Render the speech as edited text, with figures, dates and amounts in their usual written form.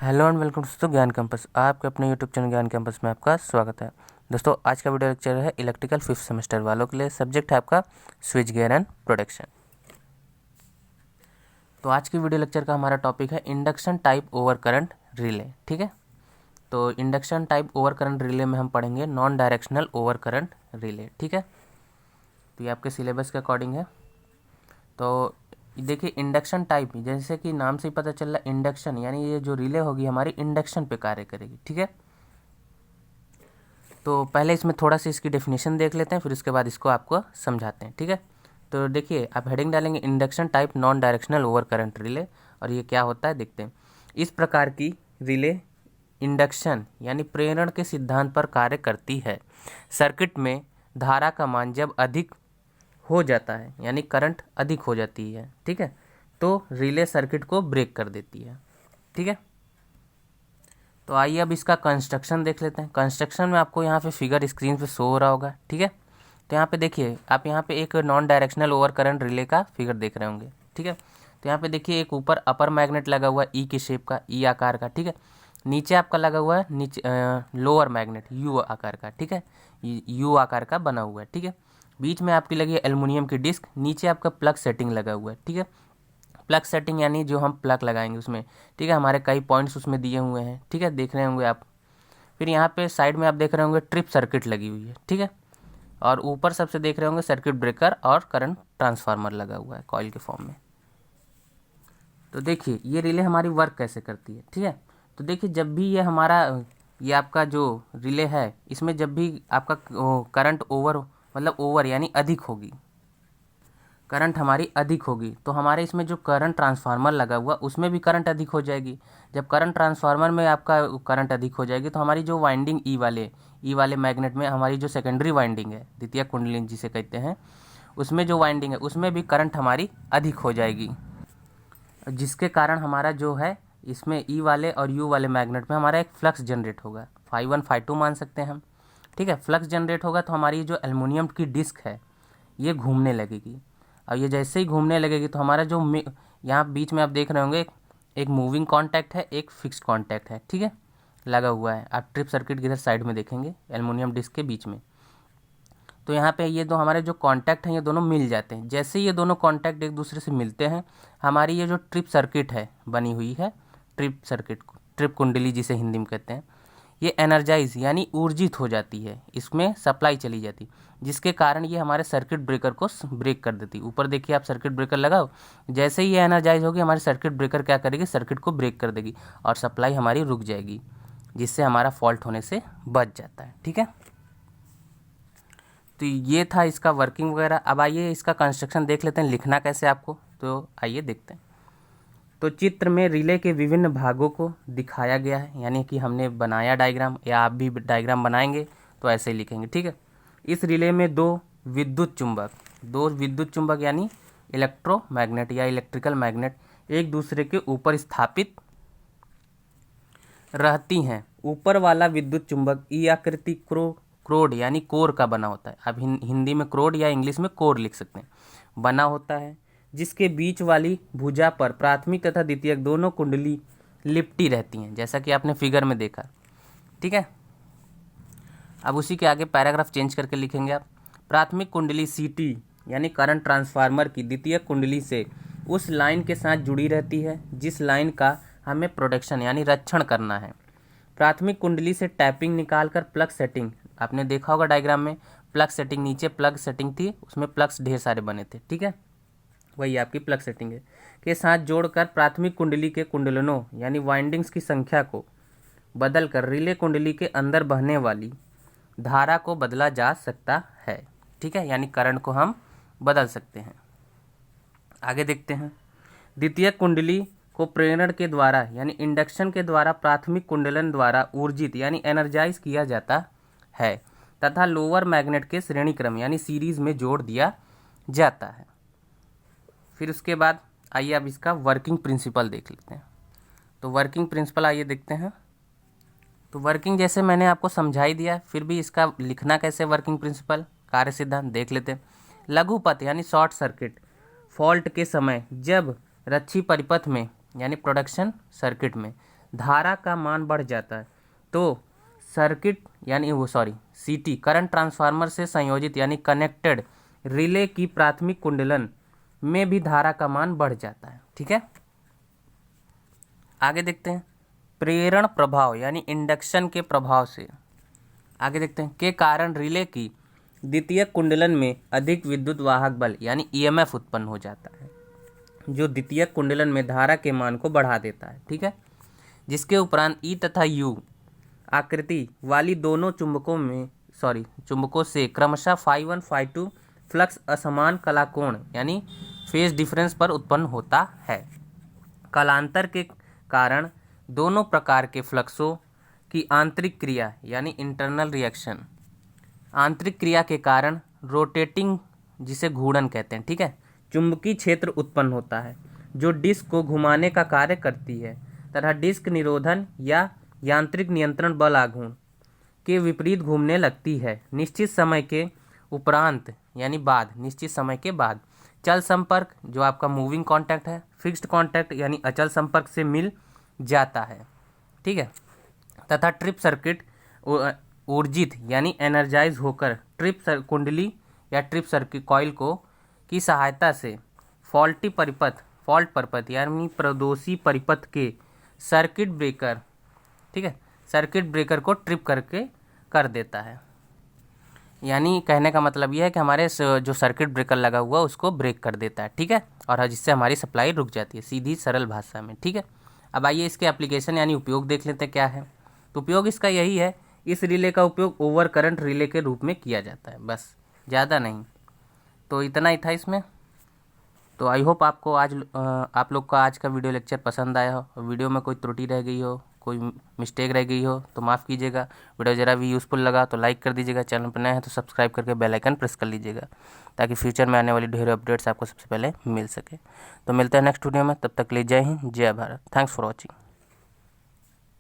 Hello and welcome दोस्तों ज्ञान campus. आपके अपने यूट्यूब चैनल ज्ञान कैंपस में आपका स्वागत है। दोस्तों आज का वीडियो लेक्चर है इलेक्ट्रिकल 5th सेमेस्टर वालों के लिए। सब्जेक्ट है आपका स्विच गियर एंड प्रोटेक्शन। तो आज की वीडियो लेक्चर का हमारा टॉपिक है induction type over current relay. ठीक है, तो induction type over current relay में हम पढ़ेंगे non directional over current relay. ठीक है, तो ये आपके सिलेबस के अकॉर्डिंग है। तो देखिए इंडक्शन टाइप, जैसे कि नाम से ही पता चल रहा है इंडक्शन, यानी ये जो रिले होगी हमारी इंडक्शन पे कार्य करेगी। ठीक है, तो पहले इसमें थोड़ा सा इसकी डेफिनेशन देख लेते हैं, फिर उसके बाद इसको आपको समझाते हैं। ठीक है, तो देखिए आप हेडिंग डालेंगे induction type non directional over current relay, और ये क्या होता है देखते हैं। इस प्रकार की रिले इंडक्शन यानी प्रेरण के सिद्धांत पर कार्य करती है। सर्किट में धारा का मान जब अधिक हो जाता है, यानी करंट अधिक हो जाती है, ठीक है, तो रिले सर्किट को ब्रेक कर देती है। ठीक है, तो आइए अब इसका कंस्ट्रक्शन देख लेते हैं। कंस्ट्रक्शन में आपको यहाँ पे फिगर स्क्रीन पे शो हो रहा होगा। ठीक है, तो यहाँ पे देखिए आप यहाँ पे एक non directional over current relay का फिगर देख रहे होंगे। ठीक है, तो यहाँ पे देखिए एक ऊपर अपर मैग्नेट लगा हुआ है ई की शेप का, ई आकार का। ठीक है, नीचे आपका लगा हुआ है नीचे लोअर मैग्नेट यू आकार का। ठीक है, यू आकार का बना हुआ है। ठीक है, बीच में आपकी लगी है एल्युमिनियम की डिस्क, नीचे आपका प्लग सेटिंग लगा हुआ है। ठीक है, प्लग सेटिंग यानी जो हम प्लग लगाएंगे उसमें, ठीक है, हमारे कई पॉइंट्स उसमें दिए हुए हैं। ठीक है, देख रहे होंगे आप। फिर यहाँ पे साइड में आप देख रहे होंगे ट्रिप सर्किट लगी हुई है। ठीक है, और ऊपर सबसे देख रहे होंगे सर्किट ब्रेकर और करंट ट्रांसफार्मर लगा हुआ है कॉइल के फॉर्म में। तो देखिए ये रिले हमारी वर्क कैसे करती है। ठीक है, तो देखिए जब भी ये हमारा ये आपका जो रिले है, इसमें जब भी आपका करंट ओवर मतलब ओवर यानी अधिक होगी, करंट हमारी अधिक होगी, तो हमारे इसमें जो करंट ट्रांसफार्मर लगा हुआ उसमें भी करंट अधिक हो जाएगी। जब करंट ट्रांसफार्मर में आपका करंट अधिक हो जाएगी तो हमारी जो वाइंडिंग ई वाले मैग्नेट में हमारी जो सेकेंडरी वाइंडिंग है, द्वितीयक कुंडली जिसे कहते हैं, उसमें जो वाइंडिंग है उसमें भी करंट हमारी अधिक हो जाएगी, जिसके कारण हमारा जो है इसमें ई वाले और यू वाले मैग्नेट में हमारा एक फ्लक्स जनरेट होगा। φ1 φ2 मान सकते हैं हम। ठीक है, फ्लक्स जनरेट होगा तो हमारी जो एल्युमिनियम की डिस्क है ये घूमने लगेगी। और ये जैसे ही घूमने लगेगी तो हमारा जो यहाँ बीच में आप देख रहे होंगे एक मूविंग कॉन्टैक्ट है, एक फिक्स्ड कॉन्टैक्ट है। ठीक है, लगा हुआ है। आप ट्रिप सर्किट की इधर साइड में देखेंगे एल्युमिनियम डिस्क के बीच में, तो यहाँ पे ये दो हमारे जो कॉन्टैक्ट हैं ये दोनों मिल जाते हैं। जैसे ही ये दोनों कॉन्टैक्ट एक दूसरे से मिलते हैं, हमारी ये जो ट्रिप सर्किट है बनी हुई है, ट्रिप सर्किट, ट्रिप कुंडली जिसे हिंदी में कहते हैं, ये एनर्जाइज यानी ऊर्जित हो जाती है, इसमें सप्लाई चली जाती, जिसके कारण ये हमारे सर्किट ब्रेकर को ब्रेक कर देती। ऊपर देखिए आप सर्किट ब्रेकर लगाओ, जैसे ही ये एनर्जाइज होगी हमारी सर्किट ब्रेकर क्या करेगी, सर्किट को ब्रेक कर देगी और सप्लाई हमारी रुक जाएगी, जिससे हमारा फॉल्ट होने से बच जाता है। ठीक है, तो ये था इसका वर्किंग वगैरह। अब आइए इसका कंस्ट्रक्शन देख लेते हैं, लिखना कैसे आपको, तो आइए देखते हैं। तो चित्र में रिले के विभिन्न भागों को दिखाया गया है, यानी कि हमने बनाया डायग्राम, या आप भी डायग्राम बनाएंगे तो ऐसे ही लिखेंगे। ठीक है, इस रिले में दो विद्युत चुंबक यानी इलेक्ट्रोमैग्नेट या इलेक्ट्रिकल मैग्नेट एक दूसरे के ऊपर स्थापित रहती हैं। ऊपर वाला विद्युत चुंबक ई आकृति क्रोड यानी कोर का बना होता है। अब हिंदी में क्रोड या इंग्लिश में कोर लिख सकते हैं, बना होता है, जिसके बीच वाली भुजा पर प्राथमिक तथा द्वितीयक दोनों कुंडली लिपटी रहती हैं, जैसा कि आपने फिगर में देखा। ठीक है, अब उसी के आगे पैराग्राफ चेंज करके लिखेंगे आप। प्राथमिक कुंडली सीटी यानी करंट ट्रांसफार्मर की द्वितीयक कुंडली से उस लाइन के साथ जुड़ी रहती है जिस लाइन का हमें प्रोटेक्शन यानी रक्षण करना है। प्राथमिक कुंडली से टैपिंग निकालकर प्लग सेटिंग, आपने देखा होगा डायग्राम में, प्लग सेटिंग, नीचे प्लग सेटिंग थी, उसमें प्लग्स ढेर सारे बने थे। ठीक है, वही आपकी प्लग सेटिंग है, के साथ जोड़कर प्राथमिक कुंडली के कुंडलनों यानी वाइंडिंग्स की संख्या को बदलकर रिले कुंडली के अंदर बहने वाली धारा को बदला जा सकता है। ठीक है, यानी करंट को हम बदल सकते हैं। आगे देखते हैं। द्वितीयक कुंडली को प्रेरण के द्वारा यानी इंडक्शन के द्वारा प्राथमिक कुंडलन द्वारा ऊर्जित यानी एनर्जाइज किया जाता है तथा लोअर मैग्नेट के श्रेणी क्रम यानी सीरीज में जोड़ दिया जाता है। फिर उसके बाद आइए अब इसका वर्किंग प्रिंसिपल देख लेते हैं। तो वर्किंग प्रिंसिपल आइए देखते हैं। तो वर्किंग जैसे मैंने आपको समझा ही दिया, फिर भी इसका लिखना कैसे, वर्किंग प्रिंसिपल कार्य सिद्धांत देख लेते हैं। लघुपथ यानी शॉर्ट सर्किट फॉल्ट के समय जब रच्छी परिपथ में यानी प्रोडक्शन सर्किट में धारा का मान बढ़ जाता है तो सर्किट यानी सीटी करंट ट्रांसफार्मर से संयोजित यानी कनेक्टेड रिले की प्राथमिक कुंडलन में भी धारा का मान बढ़ जाता है। ठीक है, आगे देखते हैं प्रेरण प्रभाव यानी इंडक्शन के प्रभाव से आगे देखते हैं के कारण रिले की द्वितीयक कुंडलन में अधिक विद्युत वाहक बल यानी ईएमएफ उत्पन्न हो जाता है, जो द्वितीयक कुंडलन में धारा के मान को बढ़ा देता है। ठीक है, जिसके उपरांत ई तथा यू आकृति वाली दोनों चुंबकों से क्रमशः φ1 φ2 फ्लक्स असमान कलाकोण यानी फेज डिफरेंस पर उत्पन्न होता है। कालांतर के कारण दोनों प्रकार के फ्लक्सों की आंतरिक क्रिया यानी इंटरनल रिएक्शन, आंतरिक क्रिया के कारण रोटेटिंग जिसे घूर्णन कहते हैं, ठीक है, चुंबकीय क्षेत्र उत्पन्न होता है जो डिस्क को घुमाने का कार्य करती है तथा डिस्क निरोधन या यांत्रिक नियंत्रण बल आघूर्ण के विपरीत घूमने लगती है। निश्चित समय के उपरांत यानी निश्चित समय के बाद चल संपर्क जो आपका मूविंग कांटेक्ट है फिक्स्ड कांटेक्ट यानी अचल संपर्क से मिल जाता है। ठीक है, तथा ट्रिप सर्किट ऊर्जित यानी एनर्जाइज होकर कुंडली या ट्रिप सर्किट कॉइल को की सहायता से फॉल्ट परिपथ यानी प्रदोषी परिपथ के सर्किट ब्रेकर, ठीक है, सर्किट ब्रेकर को ट्रिप करके कर देता है। यानी कहने का मतलब यह है कि हमारे जो सर्किट ब्रेकर लगा हुआ उसको ब्रेक कर देता है। ठीक है, और जिससे हमारी सप्लाई रुक जाती है, सीधी सरल भाषा में। ठीक है, अब आइए इसके एप्लीकेशन यानी उपयोग देख लेते हैं क्या है। तो उपयोग इसका यही है, इस रिले का उपयोग ओवर करंट रिले के रूप में किया जाता है, बस, ज़्यादा नहीं। तो इतना ही था इसमें। तो आई होप आपको आप लोग का आज का वीडियो लेक्चर पसंद आया हो। वीडियो में कोई त्रुटि रह गई हो, कोई मिस्टेक रह गई हो तो माफ़ कीजिएगा। वीडियो ज़रा भी यूज़फुल लगा तो लाइक कर दीजिएगा, चैनल पर नए हैं तो सब्सक्राइब करके बेल आइकन प्रेस कर लीजिएगा ताकि फ्यूचर में आने वाली ढेर अपडेट्स आपको सबसे पहले मिल सके। तो मिलते हैं नेक्स्ट वीडियो में, तब तक ले जय हिंद, जय भारत। Thanks for watching.